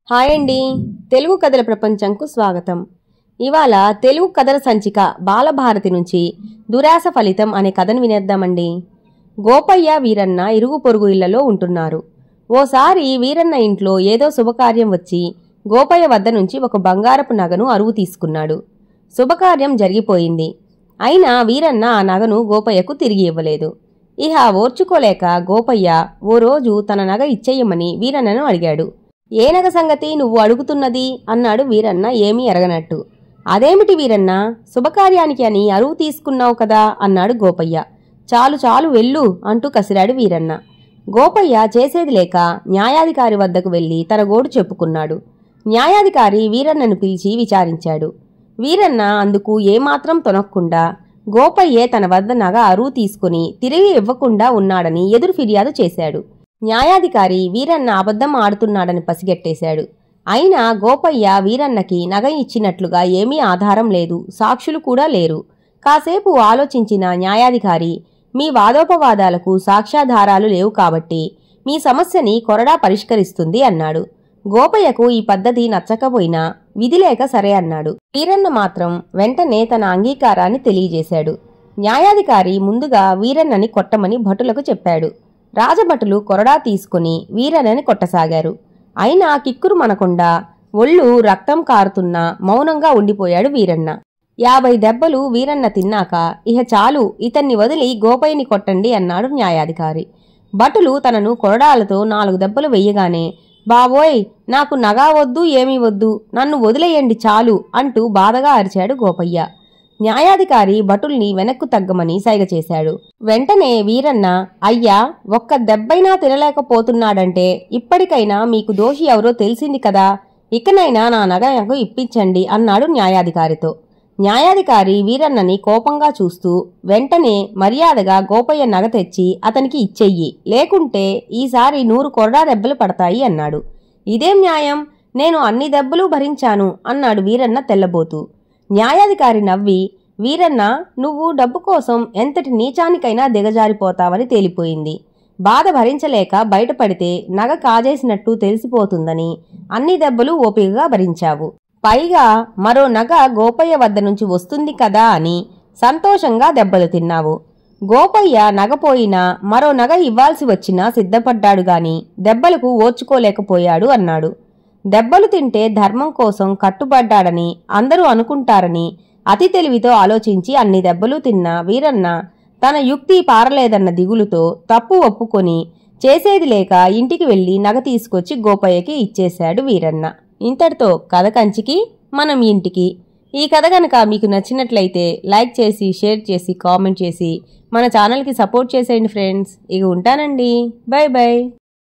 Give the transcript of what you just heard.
Hi అండి, తెలుగు కథల ప్రపంచంకు స్వాగతం. ఇవాళ తెలుగు కథల సంచిక బాలభారతి నుంచి దురాశ ఫలితం అనే కథను వినేద్దామండి. గోపయ్య వీరన్న ఇరుగు పొరుగు ఇళ్లలో ఉంటున్నారు. ఓసారి వీరన్న ఇంట్లో ఏదో శుభకార్యం వచ్చి గోపయ్య వద్ద నుంచి ఒక బంగారపు నగను అరువు తీసుకున్నాడు. శుభకార్యం జరిగిపోయింది. అయినా వీరన్న ఆ నగను గోపయ్యకు తిరిగి ఇవ్వలేదు. ఇహ ఓర్చుకోలేక గోపయ్య ఓ రోజు తన నగ ఇచ్చేయమని వీరన్నను అడిగాడు. ఏ నగ సంగతి నువ్వు అడుగుతున్నది అన్నాడు వీరన్న ఏమీ ఎరగనట్టు. అదేమిటి వీరన్న, శుభకార్యానికి అని అరువు తీసుకున్నావు కదా అన్నాడు గోపయ్య. చాలు చాలు వెళ్ళు అంటూ కసిరాడు వీరన్న. గోపయ్య చేసేది లేక న్యాయాధికారి వద్దకు వెళ్లి తన గోడు చెప్పుకున్నాడు. న్యాయాధికారి వీరన్నను పిలిచి విచారించాడు. వీరన్న అందుకు ఏమాత్రం తొనక్కుండా గోపయ్యే తన వద్ద నగ అరువు తీసుకుని తిరిగి ఇవ్వకుండా ఉన్నాడని ఎదురు ఫిర్యాదు చేశాడు. న్యాయాధికారి వీరన్న అబద్ధం ఆడుతున్నాడని పసిగట్టేశాడు. అయినా గోపయ్య వీరన్నకి నగ ఇచ్చినట్లుగా ఏమీ ఆధారం లేదు, సాక్షులు కూడా లేరు. కాసేపు ఆలోచించిన న్యాయాధికారి, మీ వాదోపవాదాలకు సాక్ష్యాధారాలు లేవు కాబట్టి మీ సమస్యని కొరడా పరిష్కరిస్తుంది అన్నాడు. గోపయ్యకు ఈ పద్ధతి నచ్చకపోయినా విధిలేక సరే అన్నాడు. వీరన్న మాత్రం వెంటనే తన అంగీకారాన్ని తెలియజేశాడు. న్యాయాధికారి ముందుగా వీరన్నని కొట్టమని భటులకు చెప్పాడు. రాజభటులు కొరడా తీసుకుని వీరన్నని కొట్టసాగారు. అయినా కిక్కురు మనకుండా ఒళ్ళు రక్తం కారుతున్నా మౌనంగా ఉండిపోయాడు వీరన్న. 50 దెబ్బలు వీరన్న తిన్నాక ఇహ చాలు, ఇతన్ని వదిలి గోపయ్యని కొట్టండి అన్నాడు న్యాయాధికారి. భటులు తనను కొరడాలతో 4 దెబ్బలు వెయ్యగానే, బాబోయ్, నాకు నగా వద్దు ఏమీ వద్దు, నన్ను వదిలేయండి చాలు అంటూ బాధగా అరిచాడు గోపయ్య. న్యాయాధికారి భటుల్ని వెనక్కు తగ్గమని సైగ చేశాడు. వెంటనే వీరన్న, అయ్యా, ఒక్క దెబ్బైనా తినలేకపోతున్నాడంటే ఇప్పటికైనా మీకు దోషి ఎవరో తెలిసింది కదా, ఇకనైనా నా నగ నాకు ఇప్పించండి అన్నాడు న్యాయాధికారితో. న్యాయాధికారి వీరన్నని కోపంగా చూస్తూ వెంటనే మర్యాదగా గోపయ్య నగ తెచ్చి అతనికి ఇచ్చెయ్యి, లేకుంటే ఈసారి 100 కొరడా దెబ్బలు పడతాయి అన్నాడు. ఇదేం న్యాయం, నేను అన్ని దెబ్బలు భరించాను అన్నాడు వీరన్న తెల్లబోతూ. న్యాయాధికారి నవ్వి, వీరన్న, నువ్వు డబ్బు కోసం ఎంతటి నీచానికైనా దిగజారిపోతావని తేలిపోయింది. బాధ భరించలేక బయటపడితే నగ కాజేసినట్టు తెలిసిపోతుందని అన్ని దెబ్బలు ఓపికగా భరించావు. పైగా మరో నగ గోపయ్య వద్ద నుంచి వస్తుంది కదా అని సంతోషంగా దెబ్బలు తిన్నావు. గోపయ్య నగపోయినా మరో నగ ఇవ్వాల్సి వచ్చినా సిద్ధపడ్డాడు గాని దెబ్బలకు ఓర్చుకోలేకపోయాడు అన్నాడు. దెబ్బలు తింటే ధర్మం కోసం కట్టుబడ్డాడని అందరూ అనుకుంటారని అతి తెలివితో ఆలోచించి అన్ని దెబ్బలు తిన్న వీరన్న తన యుక్తి పారలేదన్న దిగులుతో తప్పు ఒప్పుకొని చేసేది లేక ఇంటికి వెళ్లి నగ తీసుకొచ్చి గోపయ్యకి ఇచ్చేశాడు వీరన్న. ఇంతటితో కథ కంచికి మనం ఇంటికి. ఈ కథ గనక మీకు నచ్చినట్లయితే లైక్ చేసి, షేర్ చేసి, కామెంట్ చేసి మన ఛానల్కి సపోర్ట్ చేసేయండి ఫ్రెండ్స్. ఇక ఉంటానండి, బై బై.